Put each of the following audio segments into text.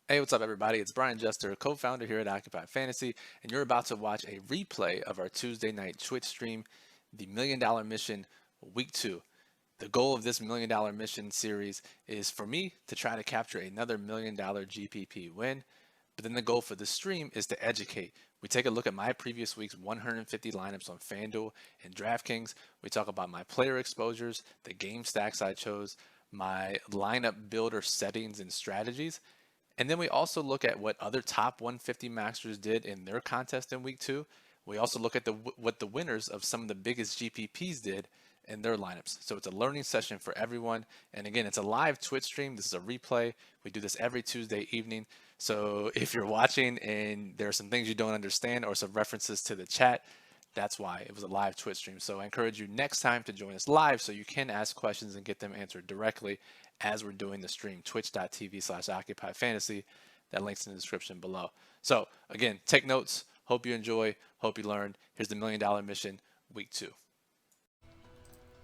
Hey, what's up, everybody? It's Brian Jester, co-founder here at Occupy Fantasy, and you're about to watch a replay of our Tuesday night Twitch stream, the Million Dollar Mission Week 2. The goal of this Million Dollar Mission series is for me to try to capture another $1 million GPP win, but then the goal for the stream is to educate. We take a look at my previous week's 150 lineups on FanDuel and DraftKings. We talk about my player exposures, the game stacks I chose, my lineup builder settings and strategies. And then we also look at what other top 150 maxers did in their contest in week 2. We also look at what the winners of some of the biggest GPPs did in their lineups. So it's a learning session for everyone. And again, it's a live Twitch stream. This is a replay. We do this every Tuesday evening. So if you're watching and there are some things you don't understand or some references to the chat, that's why it was a live Twitch stream. So I encourage you next time to join us live so you can ask questions and get them answered directly as we're doing the stream, twitch.tv/Occupy Fantasy. That link's in the description below. So again, take notes. Hope you enjoy. Hope you learned. Here's the $1 Million Mission, week 2.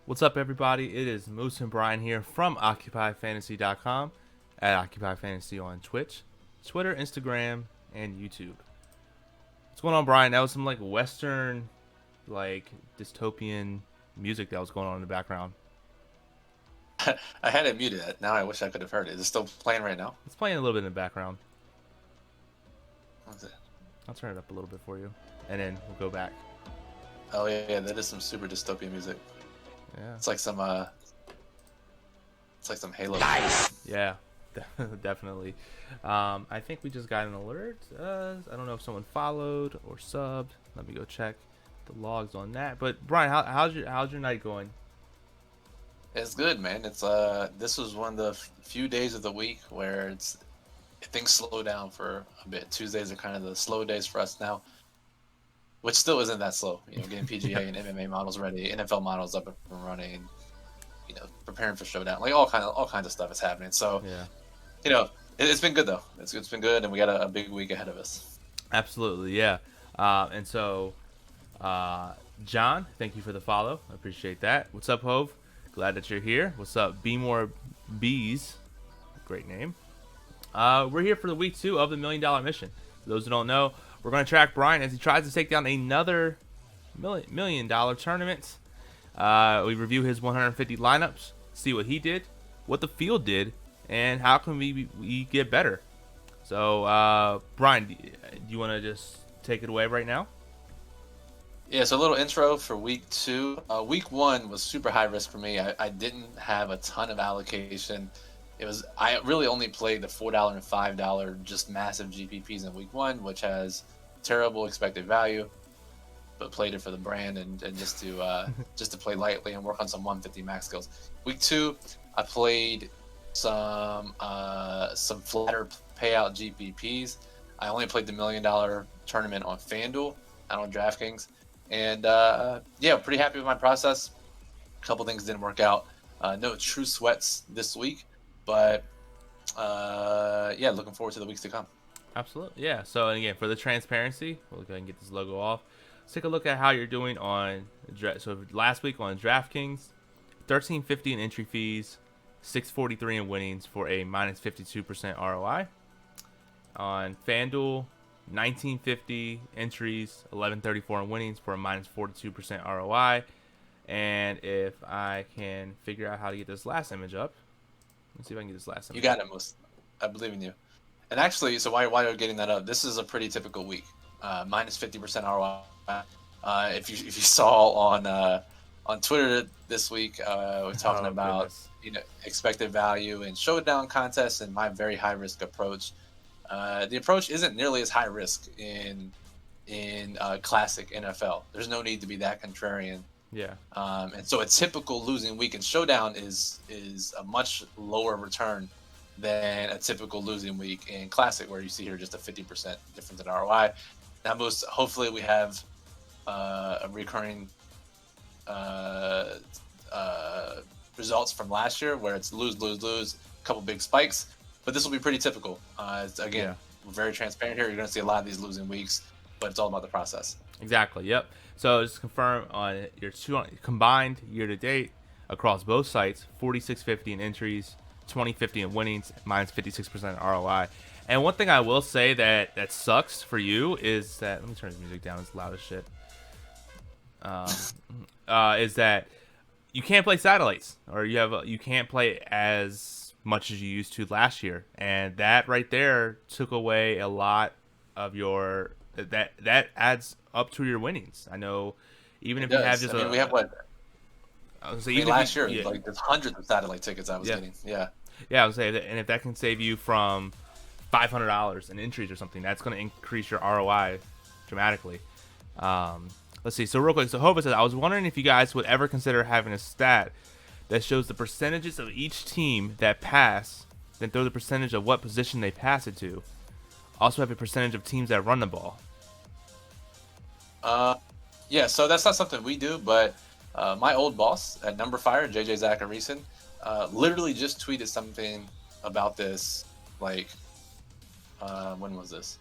What's up, everybody? It is Moose and Brian here from OccupyFantasy.com at Occupy Fantasy on Twitch, Twitter, Instagram, and YouTube. What's going on, Brian? That was some Western, dystopian music that was going on in the background. I had it muted. Now I wish I could have heard it. Is it still playing right now? It's playing a little bit in the background. What's it? I'll turn it up a little bit for you, and then we'll go back. Oh yeah, that is some super dystopian music. Yeah. It's like some Halo. Nice. Yeah, definitely. I think we just got an alert. I don't know if someone followed or subbed. Let me go check the logs on that. But Brian, how's your night going? It's good, man. It's this was one of the few days of the week where things slow down for a bit. Tuesdays are kind of the slow days for us now, which still isn't that slow. Getting PGA and MMA models ready, NFL models up and running, preparing for showdown, all kinds of stuff is happening. So, yeah, it's been good though. It's been good, and we got a big week ahead of us. Absolutely, yeah. And so, John, thank you for the follow. I appreciate that. What's up, Hove? Glad that you're here. What's up, Be More Bees? Great name. We're here for the week 2 of the $1 Million Mission. For those who don't know, we're going to track Brian as he tries to take down another $1 million tournament. We review his 150 lineups, see what he did, what the field did, and how can we get better. So, Brian, do you want to just take it away right now? Yeah, so a little intro for week 2. Week 1 was super high risk for me. I didn't have a ton of allocation. I really only played the $4 and $5 just massive GPPs in week 1, which has terrible expected value, but played it for the brand and just to play lightly and work on some 150 max skills. Week 2, I played some flatter payout GPPs. I only played the $1 million tournament on FanDuel, not on DraftKings. And pretty happy with my process. A couple things didn't work out. No true sweats this week, but looking forward to the weeks to come. Absolutely, yeah. So, and again, for the transparency, we'll go ahead and get this logo off. Let's take a look at how you're doing on. So last week on DraftKings, $13.50 in entry fees, $6.43 in winnings for a minus 52% ROI. On FanDuel, $19.50 entries, $11.34 in winnings for a minus 42% ROI. And if I can figure out how to get this last image up, let's see if I can get this last image. You got it, Moose. I believe in you. And actually, so while you're getting that up, this is a pretty typical week. Minus 50% ROI. If you saw on Twitter this week, we're talking about expected value and showdown contests and my very high risk approach. The approach isn't nearly as high risk in classic NFL. There's no need to be that contrarian. Yeah. And so a typical losing week in showdown is a much lower return than a typical losing week in classic, where you see here just a 50% difference in ROI. Now, hopefully we have a recurring results from last year where it's lose, a couple big spikes. But this will be pretty typical. We're very transparent here. You're going to see a lot of these losing weeks, but it's all about the process. Exactly. Yep. So just confirm on your combined year to date across both sites: $46.50 in entries, 20-50 in winnings, minus 56% ROI. And one thing I will say that sucks for you is that, let me turn the music down, it's loud as shit. Is that you can't play satellites, or you can't play as much as you used to last year, and that right there took away a lot of your that adds up to your winnings. I know, even if you have just we have what? Last year, yeah, like there's hundreds of satellite tickets I was getting. Yeah, I would say that, and if that can save you from $500 in entries or something, that's going to increase your ROI dramatically. Let's see. So real quick, so Hova says, I was wondering if you guys would ever consider having a stat that shows the percentages of each team that pass, then throw the percentage of what position they pass it to. Also have a percentage of teams that run the ball. Yeah, so that's not something we do, but my old boss at Number Fire, JJ Zacharyson, literally just tweeted something about this, like, when was this?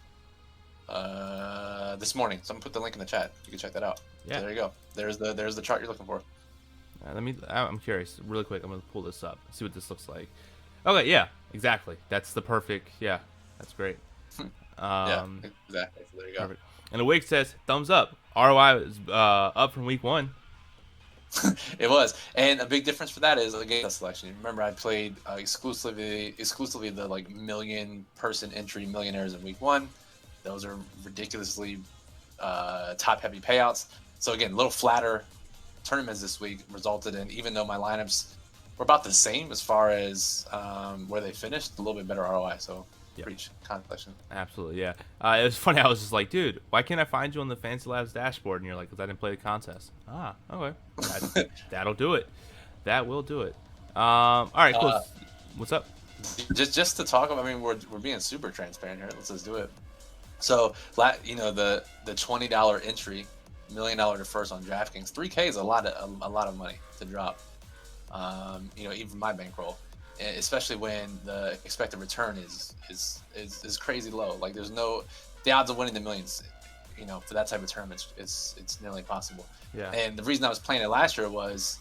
This morning. Someone put the link in the chat. You can check that out. Yeah. So there you go. There's the chart you're looking for. I'm curious, really quick. I'm gonna pull this up, see what this looks like. Okay, yeah, exactly. That's the perfect. Yeah, that's great. Yeah, exactly. So there you go. Perfect. And the Wig says thumbs up. ROI is up from week 1. It was, and a big difference for that is again the selection. Remember, I played exclusively the like million-person entry millionaires in week 1. Those are ridiculously top-heavy payouts. So again, a little flatter tournaments this week resulted in, even though my lineups were about the same as far as where they finished, a little bit better ROI. So preach consolation. Absolutely, yeah. It was funny. I was just like, dude, why can't I find you on the Fantasylabs dashboard? And you're like, because I didn't play the contest. Ah, okay. That'll do it. That will do it. All right, cool. What's up? Just to talk about, I mean, we're being super transparent here. Let's just do it. So, the $20 entry, $1 million to first on DraftKings, $3K is a lot of money to drop. Even my bankroll, especially when the expected return is crazy low. Like the odds of winning the millions, for that type of tournament, it's nearly impossible. Yeah. And the reason I was playing it last year was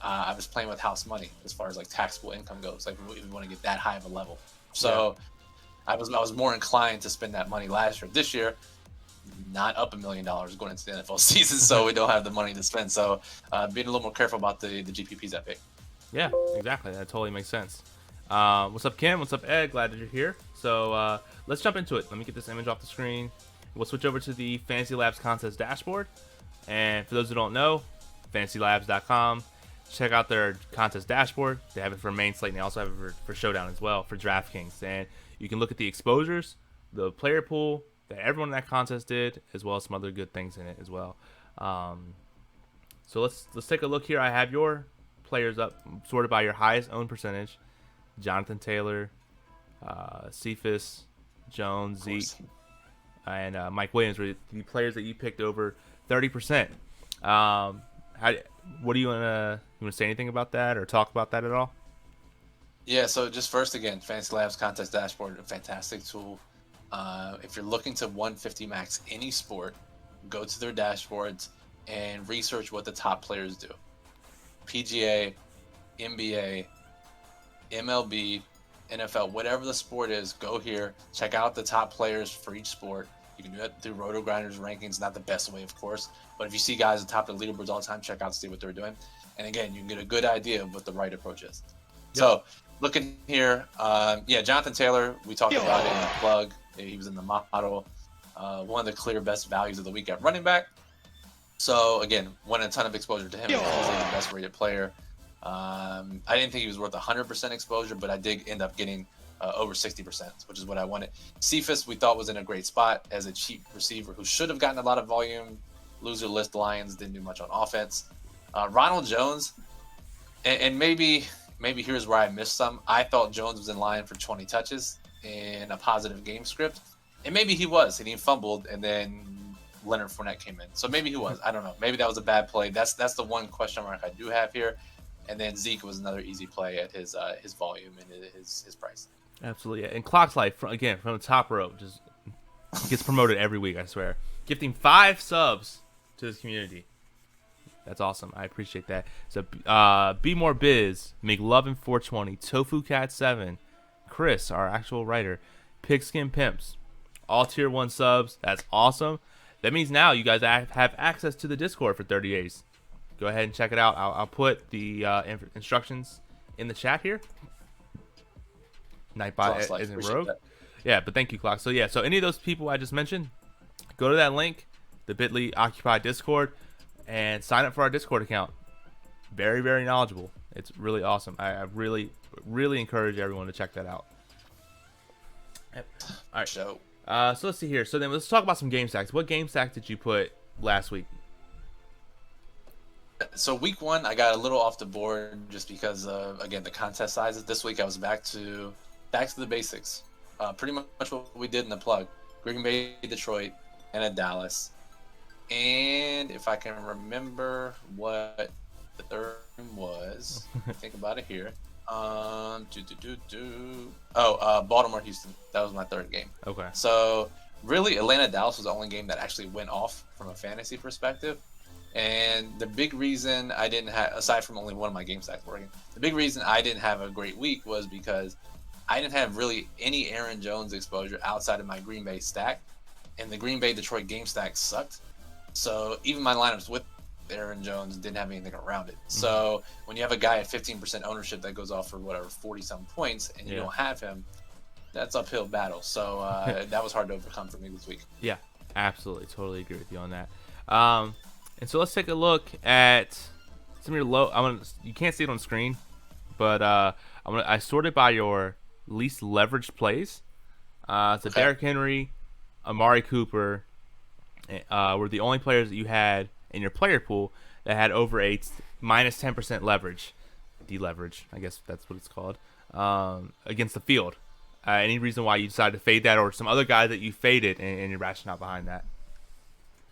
I was playing with house money as far as like taxable income goes. Like if we want to get that high of a level, so. Yeah. I was more inclined to spend that money last year. This year, not up $1 million going into the NFL season, so we don't have the money to spend. So being a little more careful about the GPPs I pick. Yeah, exactly. That totally makes sense. What's up, Kim? What's up, Ed? Glad that you're here. So let's jump into it. Let me get this image off the screen. We'll switch over to the Fantasylabs contest dashboard. And for those who don't know, Fantasylabs.com. Check out their contest dashboard. They have it for main slate, and they also have it for Showdown as well for DraftKings. And you can look at the exposures, the player pool that everyone in that contest did, as well as some other good things in it as well. So let's take a look here. I have your players up sorted by your highest owned percentage: Jonathan Taylor, Cephas, Jones, Zeke, and Mike Williams were the players that you picked over 30%. What do you want to say anything about that or talk about that at all? Yeah, so just first, again, Fantasylabs contest dashboard, a fantastic tool. If you're looking to 150 max any sport, go to their dashboards and research what the top players do. PGA, NBA, MLB, NFL, whatever the sport is, go here, check out the top players for each sport. You can do that through Roto-Grinders rankings, not the best way, of course, but if you see guys at the top of the leaderboards all the time, check out and see what they're doing. And again, you can get a good idea of what the right approach is. Yep. So, looking here, Jonathan Taylor, we talked about it in the plug. He was in the model. One of the clear best values of the week at running back. So, again, wanted a ton of exposure to him. He's the best rated player. I didn't think he was worth 100% exposure, but I did end up getting over 60%, which is what I wanted. Cephas, we thought was in a great spot as a cheap receiver who should have gotten a lot of volume. Loser list Lions, didn't do much on offense. Ronald Jones, and maybe here's where I missed some. I thought Jones was in line for 20 touches in a positive game script. And maybe he was, and he fumbled, and then Leonard Fournette came in. So maybe he was. I don't know. Maybe that was a bad play. That's the one question mark I do have here. And then Zeke was another easy play at his volume and his price. Absolutely. And Clock's Life, again, from the top row, just gets promoted every week, I swear. Gifting 5 subs to this community. That's awesome. I appreciate that. So, Be More Biz, McLovin 420, Tofu Cat 7, Chris, our actual writer, Pigskin Pimps, all tier 1 subs. That's awesome. That means now you guys have access to the Discord for 30 days. Go ahead and check it out. I'll put the instructions in the chat here. Nightbot isn't rogue. Yeah, but thank you, Clock. So yeah, so any of those people I just mentioned, go to that link, the bit.ly Occupy Discord, and sign up for our Discord account. Very, very knowledgeable. It's really awesome. I really, really encourage everyone to check that out. Yep. All right. So let's see here. So then let's talk about some game stacks. What game stack did you put last week? So week 1, I got a little off the board just because of, again, the contest sizes. This week I was back to the basics. Pretty much what we did in the plug. Green Bay, Detroit, and at Dallas. And if I can remember what the third was, think about it here. Baltimore, Houston. That was my third game. Okay. So really, Atlanta, Dallas was the only game that actually went off from a fantasy perspective. And the big reason I didn't have, aside from only one of my game stacks working, the big reason I didn't have a great week was because I didn't have really any Aaron Jones exposure outside of my Green Bay stack, and the Green Bay Detroit game stack sucked. So even my lineups with Aaron Jones didn't have anything around it. So when you have a guy at 15% ownership that goes off for whatever 40-some points, and you don't have him, that's uphill battle. So that was hard to overcome for me this week. Yeah, absolutely, totally agree with you on that. And so let's take a look at some of your low. You can't see it on screen, but I sorted by your least leveraged plays. So Derrick Henry, Amari Cooper were the only players that you had in your player pool that had over a minus 10% leverage, deleverage, I guess that's what it's called, against the field. Any reason why you decided to fade that, or some other guy that you faded and your rationale behind that?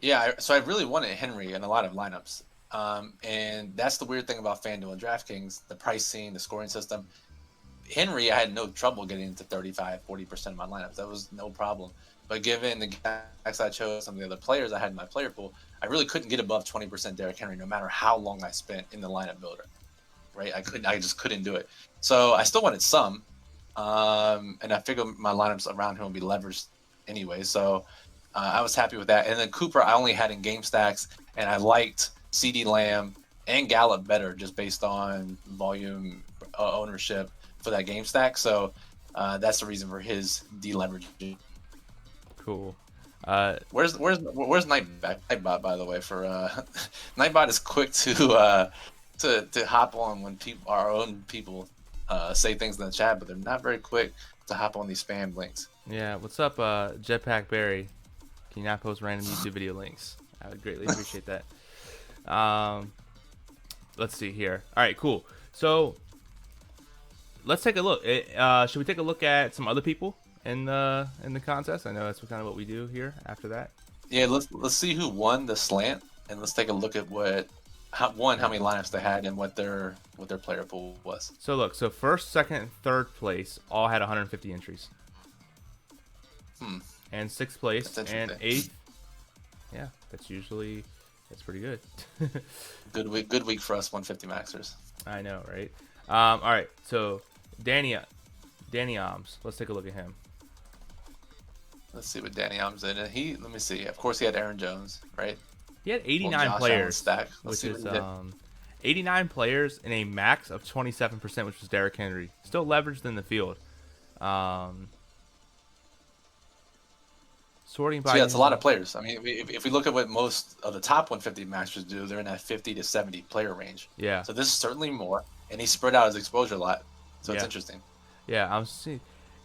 Yeah, so I really wanted Henry in a lot of lineups. And that's the weird thing about FanDuel and DraftKings, the pricing, the scoring system. Henry, I had no trouble getting into 35-40% of my lineups. That was no problem. But given the guys I chose, some of the other players I had in my player pool, I really couldn't get above 20% Derrick Henry no matter how long I spent in the lineup builder. Right? I just couldn't do it. So I still wanted some. And I figured my lineups around him would be leveraged anyway. So I was happy with that. And then Cooper, I only had in game stacks, and I liked CeeDee Lamb and Gallup better just based on volume ownership for that game stack. So that's the reason for his deleveraging. Cool. Where's Nightbot, by the way? For Nightbot is quick to hop on when our own people say things in the chat, but they're not very quick to hop on these spam links. Yeah. What's up, Jetpack Barry? Can you not post random YouTube video links? I would greatly appreciate that. Let's see here. All right, cool. So let's take a look. Should we take a look at some other people in the contest? I know that's kind of what we do here after that. Yeah, let's see who won the slant, and let's take a look at how many lineups they had and what their player pool was. So look, first, second, and third place all had 150 entries. And sixth place and eighth. Yeah, that's pretty good. Good week for us 150 maxers. I know, right? All right, so Danny Alms. Let's take a look at him. Let's see what Danny Alms did. Let me see. Of course, he had Aaron Jones, right? He had 89 players, which is 89 players in a max of 27%, which was Derrick Henry. Still leveraged in the field. Sorting by. So yeah, it's a lot of players. I mean, if we look at what most of the top 150 maxers do, they're in that 50 to 70 player range. Yeah. So this is certainly more, and he spread out his exposure a lot. So it's interesting. Yeah, I'm seeing.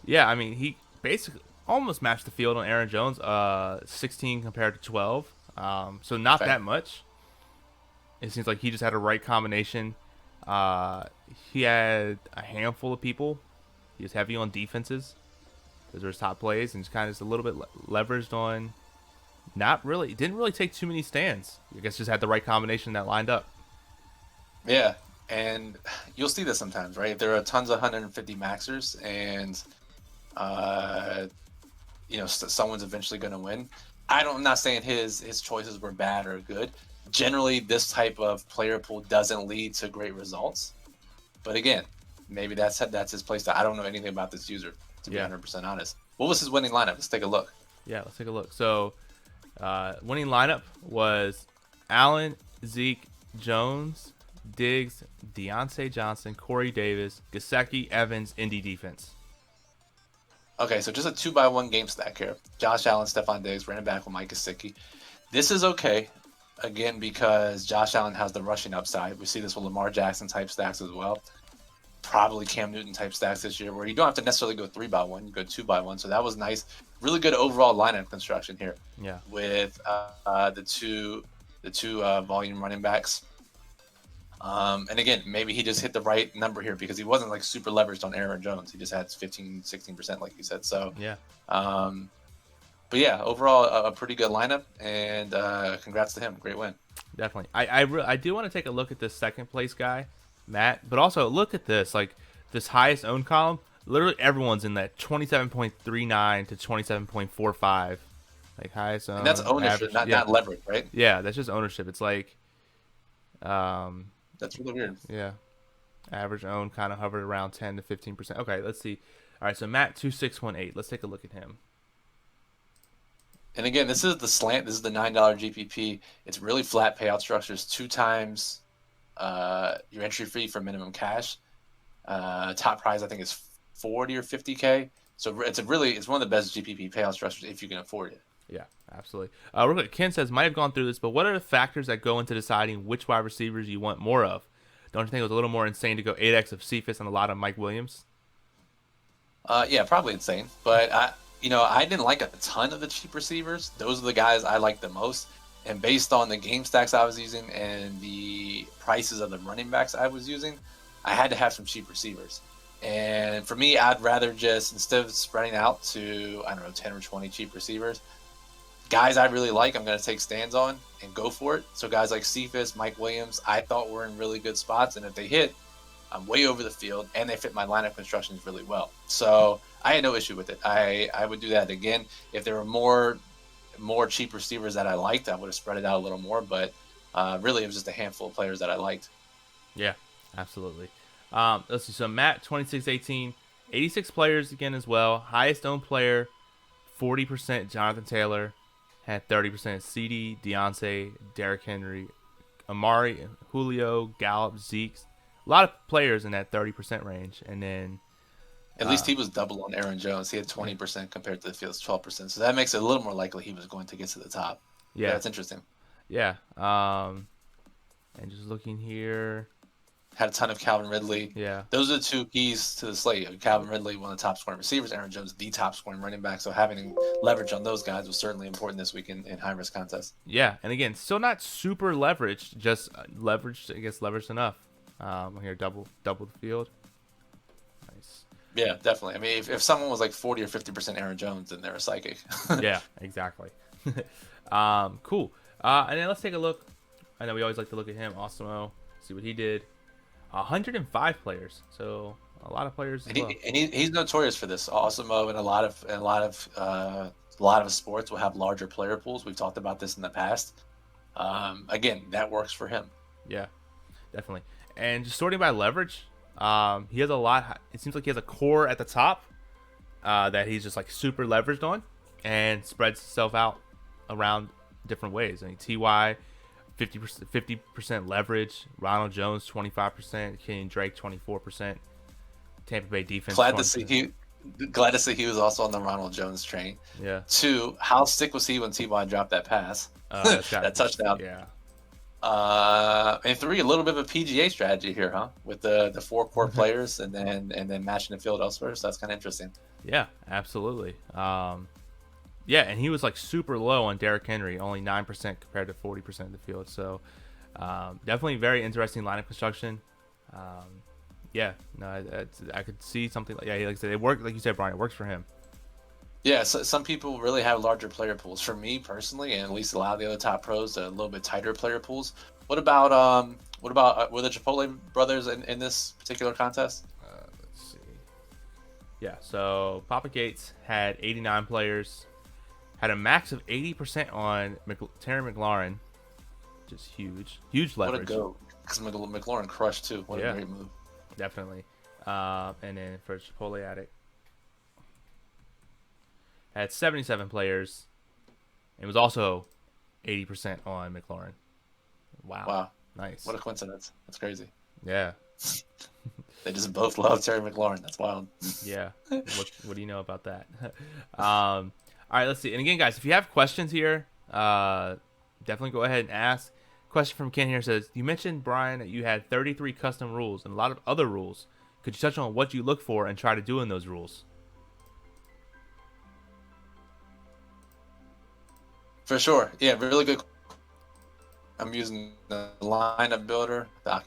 Yeah, I mean, he basically almost matched the field on Aaron Jones. 16 compared to 12. So not that much. It seems like he just had a right combination. He had a handful of people. He was heavy on defenses. Those are his top plays, and just kind of just a little bit leveraged on. Didn't really take too many stands. I guess just had the right combination that lined up. Yeah, and you'll see this sometimes, right? There are tons of 150 maxers, and someone's eventually going to win. I'm not saying his choices were bad or good, Generally, this type of player pool doesn't lead to great results. But again, maybe that's his play style. I don't know anything about this user, to be 100% honest. What was his winning lineup? Let's take a look. Yeah, let's take a look. So, winning lineup was Allen, Zeke, Jones, Diggs, Deontay Johnson, Corey Davis, Gesicki, Evans, Indy defense. Okay, so just a 2x1 game stack here. Josh Allen, Stephon Diggs, running back with Mike Gesicki. This is okay, again, because Josh Allen has the rushing upside. We see this with Lamar Jackson type stacks as well. Probably Cam Newton type stacks this year, where you don't have to necessarily go 3x1, you go 2x1. So that was nice. Really good overall lineup construction here. Yeah. With the two volume running backs. And again, maybe he just hit the right number here because he wasn't like super leveraged on Aaron Jones. He just had 15-16%, like you said. So yeah. But yeah, overall a pretty good lineup, and congrats to him. Great win. Definitely. I do want to take a look at this second place guy, Matt, but also look at this, like this highest owned column. Literally everyone's in that 27.39 to 27.45, like highest owned. And that's ownership, average, not leverage, right? Yeah, that's just ownership. It's like, that's really weird. Yeah, average owned kind of hovered around 10 to 15%. Okay, let's see. All right, so Matt 2618. Let's take a look at him. And again, this is the slant. This is the $9 GPP. It's really flat payout structures. 2 times your entry fee for minimum cash. Top prize I think is 40 or 50K. So it's one of the best GPP payout structures if you can afford it. Yeah, absolutely. Real quick, Ken says, might have gone through this, but what are the factors that go into deciding which wide receivers you want more of? Don't you think it was a little more insane to go 8x of Cephas and a lot of Mike Williams? Yeah, probably insane. But I didn't like a ton of the cheap receivers. Those are the guys I liked the most. And based on the game stacks I was using and the prices of the running backs I was using, I had to have some cheap receivers. And for me, I'd rather just, instead of spreading out to, 10 or 20 cheap receivers, guys I really like, I'm going to take stands on and go for it. So guys like Cephas, Mike Williams, I thought were in really good spots. And if they hit, I'm way over the field, and they fit my lineup constructions really well. So I had no issue with it. I would do that again. If there were more cheap receivers that I liked, I would have spread it out a little more. But really, it was just a handful of players that I liked. Yeah, absolutely. Let's see. So Matt, 2618, 86 players again as well. Highest owned player, 40% Jonathan Taylor, had 30% CD, Deontay, Derrick Henry, Amari, Julio, Gallup, Zeke. A lot of players in that 30% range, and then at least he was double on Aaron Jones. He had 20% compared to the field's 12%, so that makes it a little more likely he was going to get to the top. Yeah, that's interesting. Yeah, and just looking here, had a ton of Calvin Ridley. Yeah, those are the two keys to the slate. Calvin Ridley, one of the top scoring receivers. Aaron Jones, the top scoring running back. So having leverage on those guys was certainly important this week in high risk contests. Yeah, and again, still not super leveraged, just leveraged. I guess leveraged enough. Here, double the field. Nice. Yeah, definitely. I mean, if someone was like 40 or 50% Aaron Jones, then they're a psychic. Yeah, exactly. Cool. And then let's take a look. I know we always like to look at him, Osimo, see what he did. 105 players, so a lot of players. He's notorious for this. Osimo and a lot of sports will have larger player pools. We've talked about this in the past. Again, that works for him. Yeah, definitely. And just sorting by leverage, he has a lot. It seems like he has a core at the top that he's just like super leveraged on, and spreads himself out around different ways. I mean, Ty, 50% leverage. Ronald Jones, 25%. Kenyon Drake, 24%. Tampa Bay defense. Glad to see he was also on the Ronald Jones train. Yeah. 2, how sick was he when Ty dropped that pass? That touchdown. Yeah. And 3, a little bit of a PGA strategy here, huh? With the 4 core players and then matching the field elsewhere. So that's kind of interesting. Yeah, absolutely. Yeah, and he was like super low on Derrick Henry, only 9% compared to 40% of the field. So definitely very interesting lineup construction. Yeah, no, I could see something like, yeah, like I said, it worked. Like you said, Brian, it works for him. Yeah, so some people really have larger player pools. For me personally, and at least a lot of the other top pros, a little bit tighter player pools. What about were the Chipotle brothers in this particular contest? Let's see. Yeah, so Papa Gates had 89 players, had a max of 80% on Terry McLaurin, Just huge What a leverage. go. Because McLaurin crushed too. What Yeah. a great move. Definitely. And then for Chipotle Addict, had 77 players. It was also 80% on McLaurin. Wow. Nice. What a coincidence. That's crazy. Yeah. They just both love Terry McLaurin. That's wild. Yeah. What do you know about that? All right, let's see. And again, guys, if you have questions here, definitely go ahead and ask. Question from Ken here says, you mentioned, Brian, that you had 33 custom rules and a lot of other rules. Could you touch on what you look for and try to do in those rules? For sure. Yeah, really good. I'm using the lineup builder. All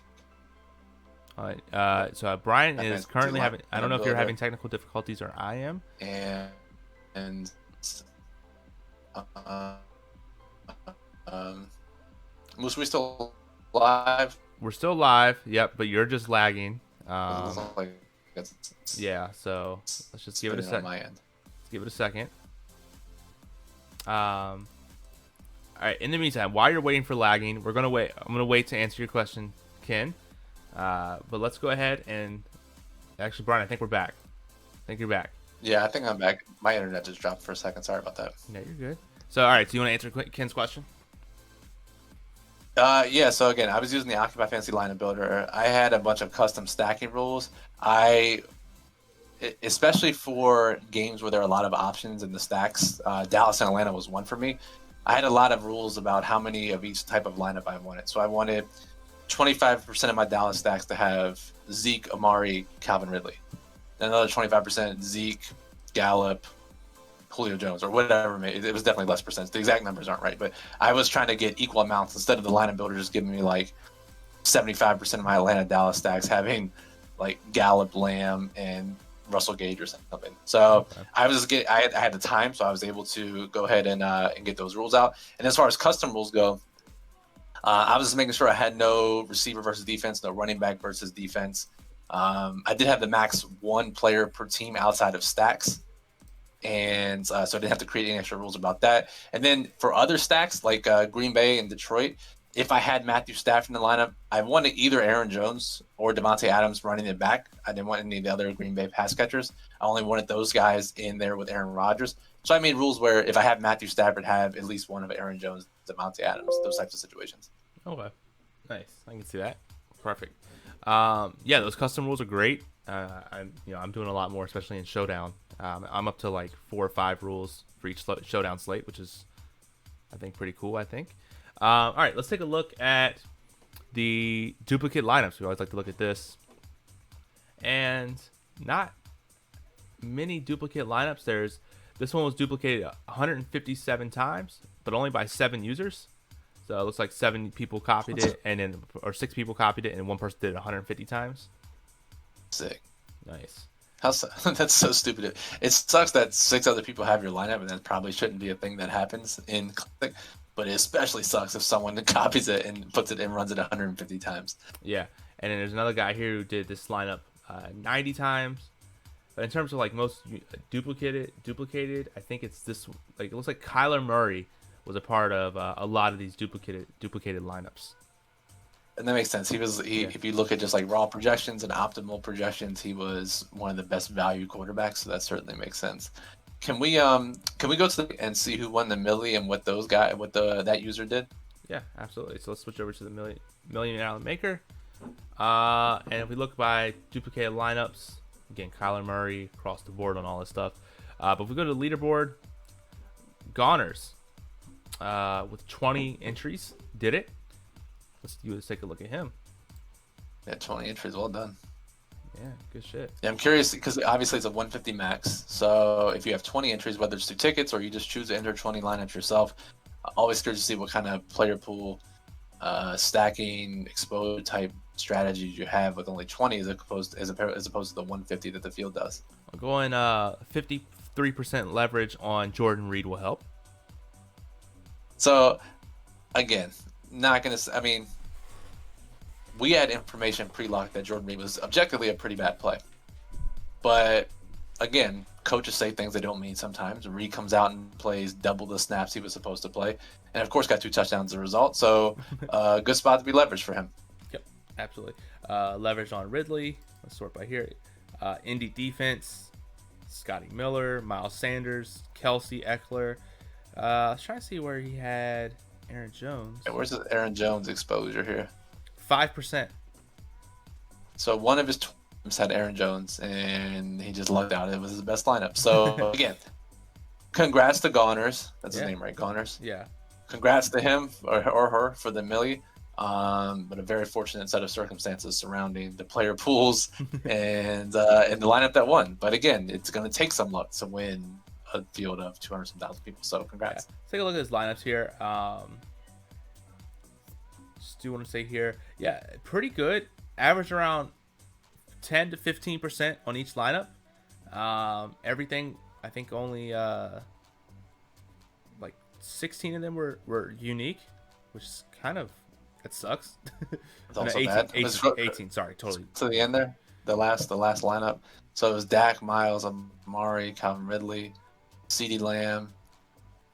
right. So Brian Okay, is currently having, I don't know if you're builder. having technical difficulties or I am. And Moose, we still live? We're still live. Yep, but you're just lagging. Yeah, so let's just give it a second. Let's give it a second. All right. In the meantime, while you're waiting for lagging, we're gonna wait. I'm gonna wait to answer your question, Ken. But let's go ahead and actually, Brian, I think we're back. I think you're back. Yeah, I think I'm back. My internet just dropped for a second. Sorry about that. Yeah, you're good. So, all right. So you want to answer Ken's question? Yeah, so again, I was using the Occupy Fantasy lineup builder. I had a bunch of custom stacking rules. Especially for games where there are a lot of options in the stacks, Dallas and Atlanta was one for me. I had a lot of rules about how many of each type of lineup I wanted. So I wanted 25% of my Dallas stacks to have Zeke, Amari, Calvin Ridley. Another 25% Zeke, Gallup, Julio Jones, or whatever. It was definitely less percent. The exact numbers aren't right, but I was trying to get equal amounts instead of the lineup builder just giving me like 75% of my Atlanta Dallas stacks having like Gallup, Lamb, and Russell Gage or something. So okay. I had the time, so I was able to go ahead and get those rules out. And as far as custom rules go, I was just making sure I had no receiver versus defense, no running back versus defense. I did have the max one player per team outside of stacks. And so I didn't have to create any extra rules about that. And then for other stacks like Green Bay and Detroit, if I had Matthew Stafford in the lineup, I wanted either Aaron Jones or Devontae Adams running it back. I didn't want any of the other Green Bay pass catchers. I only wanted those guys in there with Aaron Rodgers. So I made rules where if I have Matthew Stafford, have at least one of Aaron Jones, Devontae Adams, those types of situations. Okay, nice. I can see that. Perfect. Yeah, those custom rules are great. I'm doing a lot more, especially in Showdown. I'm up to like 4 or 5 rules for each Showdown slate, which is, I think, pretty cool. I think. All right, let's take a look at the duplicate lineups. We always like to look at this, and not many duplicate lineups. This one was duplicated 157 times, but only by 7 users. So it looks like 7 people copied it, or 6 people copied it, and one person did it 150 times. Sick. Nice. That's so stupid. It sucks that 6 other people have your lineup, and that probably shouldn't be a thing that happens in Classic. But it especially sucks if someone copies it and puts it and runs it 150 times. Yeah, and then there's another guy here who did this lineup 90 times. But in terms of like most duplicated, I think it's this. Like it looks like Kyler Murray was a part of a lot of these duplicated lineups. And that makes sense. If you look at just like raw projections and optimal projections, he was one of the best value quarterbacks. So that certainly makes sense. Can we go and see who won the milli and what that user did? Yeah, absolutely. So let's switch over to the $1 million maker. And if we look by duplicated lineups, again, Kyler Murray across the board on all this stuff. But if we go to the leaderboard, Goners with 20 entries did it. Let's take a look at him. Yeah, 20 entries, well done. Yeah, good shit. Yeah, I'm curious because obviously it's a 150 max. So if you have 20 entries, whether it's through tickets or you just choose to enter 20 lineups yourself, always curious to see what kind of player pool, stacking, exposure type strategies you have with only 20 as opposed to the 150 that the field does. Going 53% leverage on Jordan Reed will help. So again, we had information pre-locked that Jordan Reed was objectively a pretty bad play. But again, coaches say things they don't mean sometimes. Reed comes out and plays double the snaps he was supposed to play, and of course got 2 touchdowns as a result. So, good spot to be leveraged for him. Yep, absolutely. Leverage on Ridley. Let's sort by here. Indy defense. Scotty Miller, Miles Sanders, Kelsey, Eckler. I was trying to see where he had Aaron Jones. Yeah, where's the Aaron Jones exposure here? 5%. So one of his teams had Aaron Jones, and he just lucked out. It was his best lineup. So again, congrats to Goners. That's his name, right? Goners. Yeah. Congrats to him or her for the milli. But a very fortunate set of circumstances surrounding the player pools and the lineup that won. But again, it's going to take some luck to win a field of 200,000 people. So congrats. Yeah. Let's take a look at his lineups here. Just do want to say here, yeah, pretty good. Average around 10 to 15% on each lineup. Everything, I think only like 16 of them were unique, which is kind of, it sucks. It's also 18, bad. 18, sorry, totally. To the end there, the last lineup. So it was Dak, Miles, Amari, Calvin Ridley, CeeDee Lamb.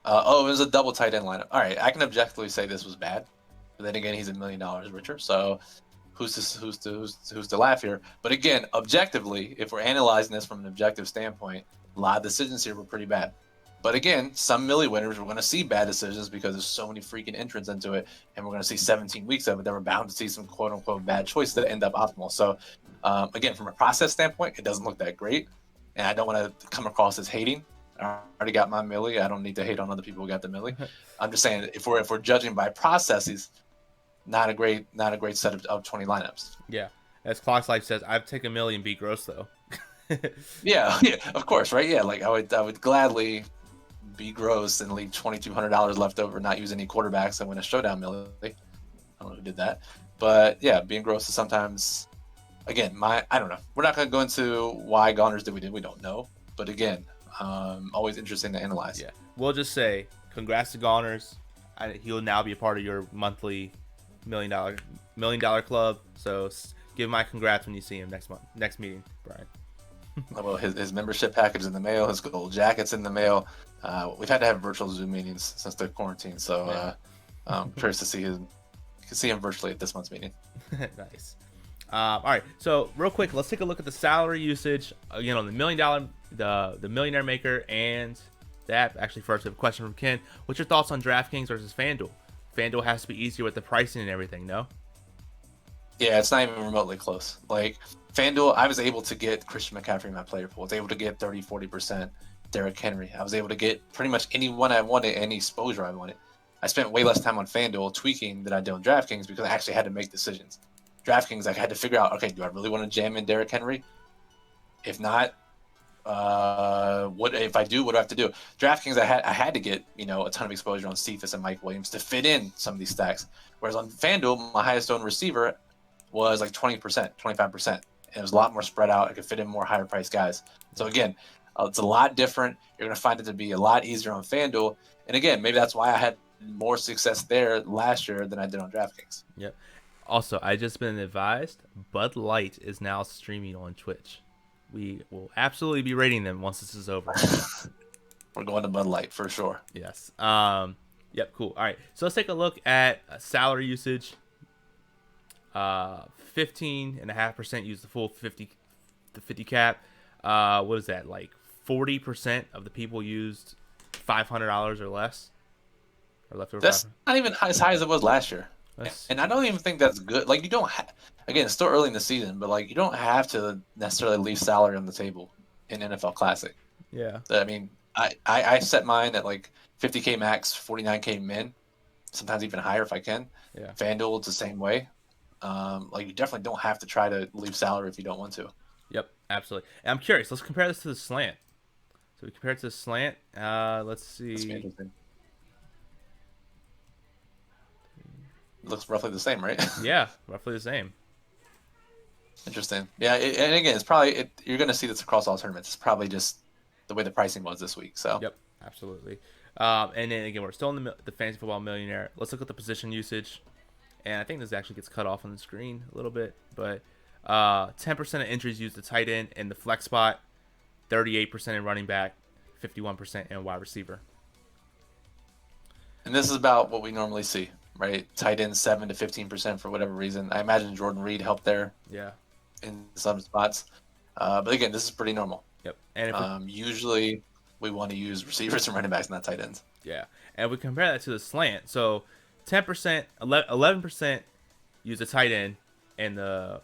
It was a double tight end lineup. All right, I can objectively say this was bad, but then again, he's $1 million richer. So who's to laugh here? But again, objectively, if we're analyzing this from an objective standpoint, a lot of decisions here were pretty bad. But again, some milli winners, we're going to see bad decisions because there's so many freaking entrants into it, and we're going to see 17 weeks of it. Then we're bound to see some quote-unquote bad choices that end up optimal. So, again, from a process standpoint, it doesn't look that great, and I don't want to come across as hating. I already got my milli. I don't need to hate on other people who got the milli. I'm just saying if we're judging by processes, not a great set of 20 lineups. Yeah, as Clock's Life says, I've taken $1 million beat gross though. yeah, of course, right? Yeah, like I would gladly be gross and leave $2,200 left over, not use any quarterbacks and win a showdown milli. I don't know who did that, but yeah, being gross is sometimes. Again, I don't know. We're not going to go into why Goners did we don't know, but again, always interesting to analyze. Yeah, we'll just say congrats to Goners. He'll now be a part of your monthly $1 million club. So give my congrats when you see him next meeting, Brian. Well, his membership package is in the mail. His gold jacket's in the mail. We've had to have virtual Zoom meetings since the quarantine, so I'm curious to see him. You can see him virtually at this month's meeting. Nice. All right, so real quick, let's take a look at the salary usage. Again, on the $1 million, the Millionaire Maker, and that. Actually, first, we have a question from Ken. What's your thoughts on DraftKings versus FanDuel? FanDuel has to be easier with the pricing and everything, no? Yeah, it's not even remotely close. Like FanDuel, I was able to get Christian McCaffrey in my player pool. I was able to get 30-40% Derrick Henry. I was able to get pretty much anyone I wanted, any exposure I wanted. I spent way less time on FanDuel tweaking than I did on DraftKings because I actually had to make decisions. DraftKings, I had to figure out, okay, do I really want to jam in Derrick Henry? If not, what if I do? What do I have to do? DraftKings, I had to get a ton of exposure on Cephas and Mike Williams to fit in some of these stacks. Whereas on FanDuel, my highest owned receiver was like 20%, 25%. And it was a lot more spread out. I could fit in more higher priced guys. So again, it's a lot different. You're going to find it to be a lot easier on FanDuel. And again, maybe that's why I had more success there last year than I did on DraftKings. Yep. Also, I just been advised Bud Light is now streaming on Twitch. We will absolutely be rating them once this is over. We're going to Bud Light for sure. Yes. Yep. Cool. All right. So let's take a look at salary usage. 15.5% use the full 50 cap. What is that, like 40% of the people used $500 or less, or left over? That's not even as high as it was last year. And I don't even think that's good. Like, you don't again, it's still early in the season, but like, you don't have to necessarily leave salary on the table in NFL Classic. Yeah. I mean, I set mine at like 50K max, 49K min, sometimes even higher if I can. Yeah. FanDuel, it's the same way. Like, you definitely don't have to try to leave salary if you don't want to. Yep, absolutely. And I'm curious. Let's compare this to the slant. So we compare it to the slant. Let's see. That's interesting. Looks roughly the same, right? Yeah, roughly the same. Interesting. Yeah, and again, it's probably you're going to see this across all tournaments. It's probably just the way the pricing was this week. So. Yep, absolutely. And then again, we're still in the Fantasy Football Millionaire. Let's look at the position usage. And I think this actually gets cut off on the screen a little bit, but 10% of entries use the tight end and the flex spot. 38% in running back, 51% in wide receiver. And this is about what we normally see, right? Tight end 7 to 15% for whatever reason. I imagine Jordan Reed helped there. Yeah. In some spots. But again, this is pretty normal. Yep. And usually we want to use receivers and running backs, not tight ends. Yeah. And we compare that to the slant. So 10%, 11% use a tight end in the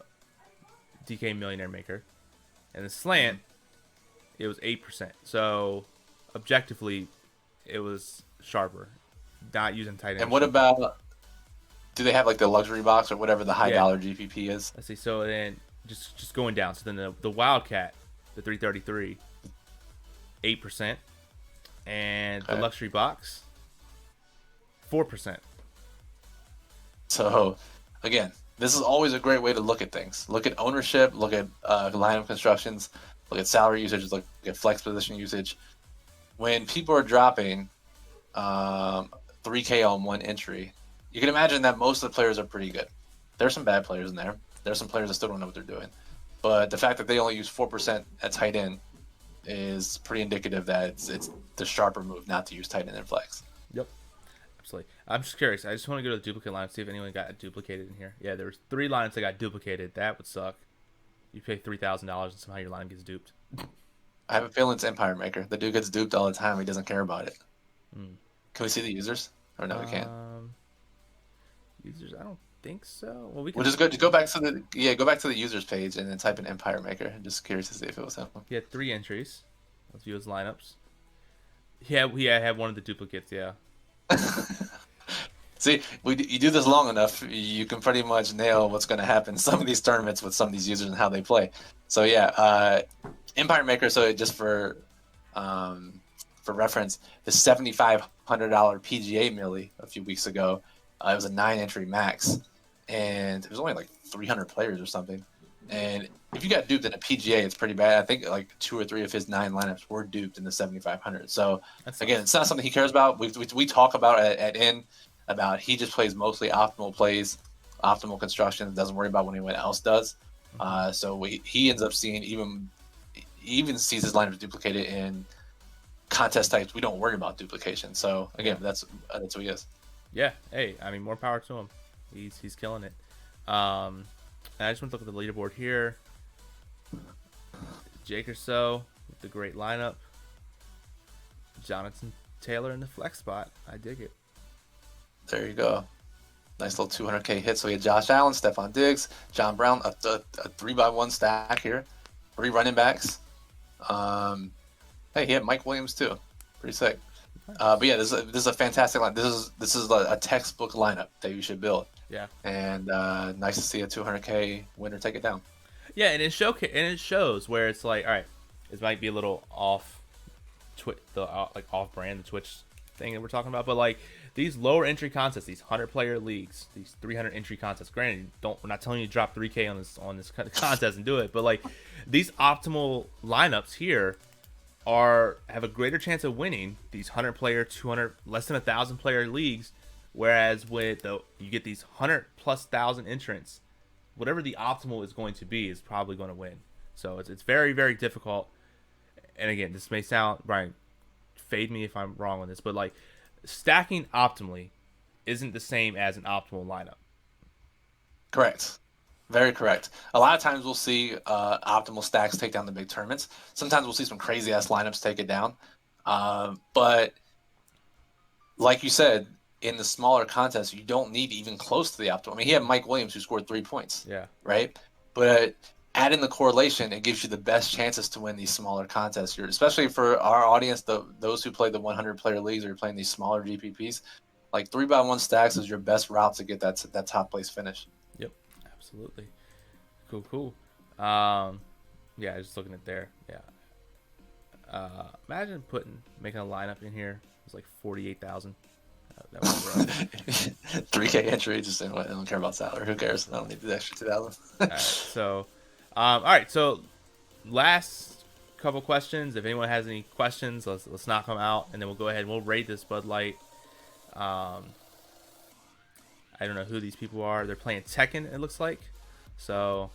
DK Millionaire Maker. And the slant, it was 8%. So objectively, it was sharper. Not using tight end. And what about, do they have like the luxury box or whatever the high dollar GPP is? Let's see. So then just going down. So then the Wildcat, the 333, 8%. And the luxury box, 4%. So again, this is always a great way to look at things. Look at ownership, look at lineup constructions, look at salary usage, look at flex position usage. When people are dropping 3K on one entry, you can imagine that most of the players are pretty good. There's some bad players in there. There's some players that still don't know what they're doing. But the fact that they only use 4% at tight end is pretty indicative that it's the sharper move not to use tight end and flex. Yep. Absolutely. I'm just curious. I just want to go to the duplicate line, see if anyone got duplicated in here. Yeah, there was 3 lines that got duplicated. That would suck. You pay $3,000 and somehow your line gets duped. I have a feeling it's Empire Maker. The dude gets duped all the time. He doesn't care about it. Hmm. Can we see the users? Or no, we can't. Users, I don't think so. Well, We'll just go back to the users page and then type in Empire Maker. I'm just curious to see if it was him. He had 3 entries. Let's view his lineups. He had one of the duplicates. Yeah. See, you do this long enough, you can pretty much nail what's going to happen in some of these tournaments with some of these users and how they play. So yeah, Empire Maker. So just for reference, the $7,500 PGA Millie a few weeks ago, it was a 9-entry max, and it was only like 300 players or something. And if you got duped in a PGA, it's pretty bad. I think like 2 or 3 of his 9 lineups were duped in the 7,500. So again, it's not something he cares about. We talk about at in about he just plays mostly optimal plays, optimal construction. Doesn't worry about what anyone else does. So he ends up seeing even sees his lineups duplicated in contest types we don't worry about duplication. So again, that's who he is. Yeah. Hey, I mean, more power to him. He's killing it. And I just want to look at the leaderboard here. Jake or so with the great lineup. Jonathan Taylor in the flex spot. I dig it. There you go. Nice little 200K hit. So we had Josh Allen, Stephon Diggs, John Brown, a 3x1 stack here. 3 running backs. Hey, he had Mike Williams too. Pretty sick. But yeah, this is a fantastic line. This is a textbook lineup that you should build. Yeah. And nice to see a 200K winner take it down. Yeah, and it shows where it's like, all right, it might be a little off, off brand, the Twitch thing that we're talking about, but like these lower entry contests, these 100-player leagues, these 300 entry contests. Granted, we're not telling you to drop 3K on this contest and do it, but like these optimal lineups here have a greater chance of winning these 100-player, 200, less than 1,000-player leagues. Whereas you get these 100,000+ entrants, whatever the optimal is going to be is probably going to win. So it's very, very difficult. And again, this may sound, Brian, fade me if I'm wrong on this, but like stacking optimally isn't the same as an optimal lineup. Correct. Very correct. A lot of times we'll see optimal stacks take down the big tournaments. Sometimes we'll see some crazy ass lineups take it down. But like you said, in the smaller contests, you don't need even close to the optimal. I mean, he had Mike Williams who scored 3 points. Yeah. Right. But add in the correlation, it gives you the best chances to win these smaller contests. Especially for our audience, those who play the 100-player leagues or you're playing these smaller GPPs, like 3x1 stacks is your best route to get that top place finish. Yep. Absolutely. Cool. Yeah, just looking at there. Yeah. Imagine making a lineup in here. It's like 48,000. That was rough. 3K entry, just I don't care about salary. Who cares? I don't need the extra 2,000. All right. So, last couple questions. If anyone has any questions, let's knock them out, and then we'll go ahead and we'll rate this Bud Light. I don't know who these people are. They're playing Tekken, it looks like. So,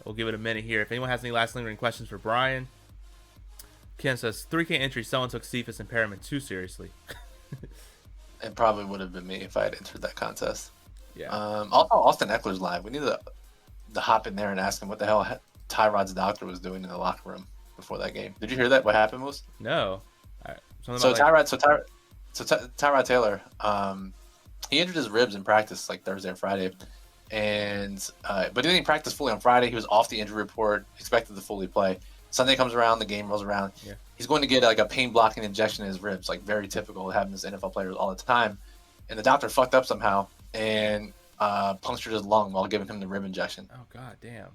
we'll give it a minute here. If anyone has any last lingering questions for Brian, Ken says 3K entry. Someone took Cephas impairment too seriously. It probably would have been me if I had entered that contest. Yeah. Also, Austin Eckler's live. We need to hop in there and ask him what the hell Tyrod's doctor was doing in the locker room before that game. Did you hear that? What happened, Moose? No. Tyrod Taylor, he injured his ribs in practice like Thursday or Friday, and but he didn't practice fully on Friday. He was off the injury report, expected to fully play. Sunday comes around, the game rolls around. Yeah. He's going to get like a pain blocking injection in his ribs, like very typical. It happens to NFL players all the time. And the doctor fucked up somehow and punctured his lung while giving him the rib injection. Oh god damn.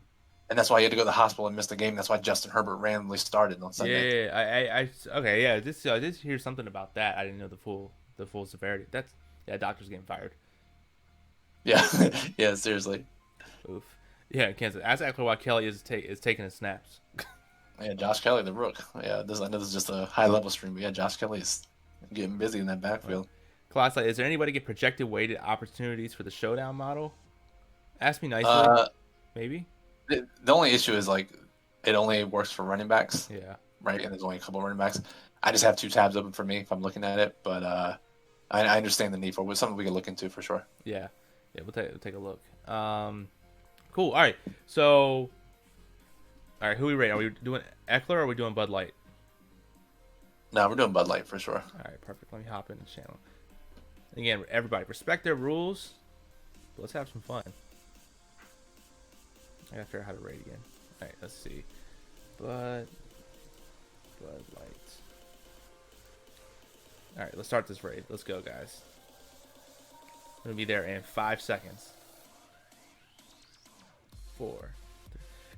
And that's why he had to go to the hospital and miss the game. That's why Justin Herbert randomly started on Sunday. Yeah. Okay. Yeah. I did hear something about that. I didn't know the full severity. Doctor's getting fired. Yeah. Yeah. Seriously. Oof. Yeah. Kansas. Ask Eckler why Kelly is taking his snaps. Yeah. Josh Kelly, the rook. Yeah. I know this is just a high level stream, but yeah, Josh Kelly is getting busy in that backfield. Class, is there anybody get projected weighted opportunities for the showdown model? Ask me nicely. Maybe. The only issue is like it only works for running backs. Yeah. Right, and there's only a couple of running backs. I just have 2 tabs open for me if I'm looking at it, but I understand the need for it. It's something we can look into for sure. Yeah. We'll take a look. Cool. All right. So, all right. Who we rate? Are we doing Eckler or are we doing Bud Light? No, we're doing Bud Light for sure. All right. Perfect. Let me hop in the channel. Again, everybody respect their rules. But let's have some fun. I gotta figure out how to rate again. All right. Let's see. Bud Light. All right. Let's start this raid. Let's go, guys. I'm gonna be there in 5 seconds. 4. 3.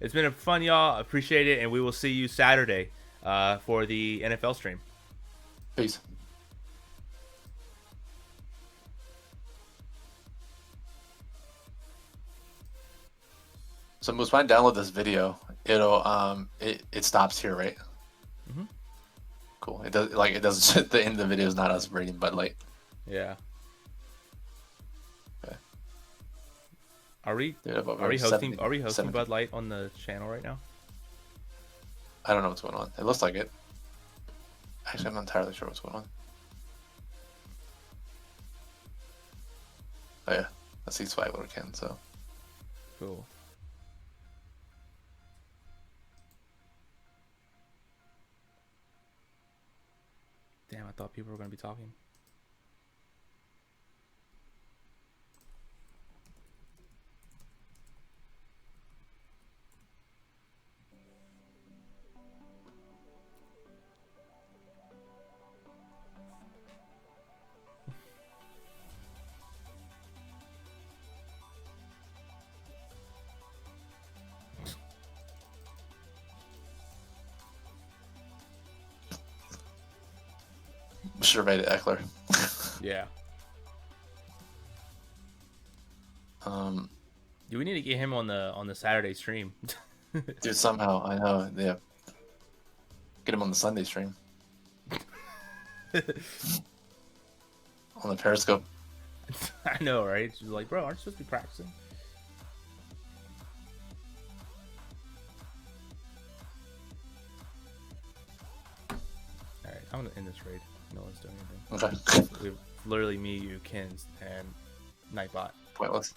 It's been a fun, y'all. Appreciate it, and we will see you Saturday for the NFL stream. Peace. So Moose, when I download this video, it'll it stops here, right? Mm-hmm. Cool. It does the end of the video is not us rating Bud Light. Yeah. Okay. Are we hosting 70. Bud Light on the channel right now? I don't know what's going on. It looks like it. Actually, I'm not entirely sure what's going on. Oh yeah, I see Swagler again. So cool. Damn, I thought people were gonna be talking. Should have rated Eckler. Yeah. Do we need to get him on the Saturday stream? Dude, somehow I know. Yeah. Get him on the Sunday stream. On the Periscope. I know, right? She's like, bro, aren't you supposed to be practicing? All right, I'm gonna end this raid. No one's doing anything. Okay. We have literally me, you, Kins, and Nightbot. Pointless.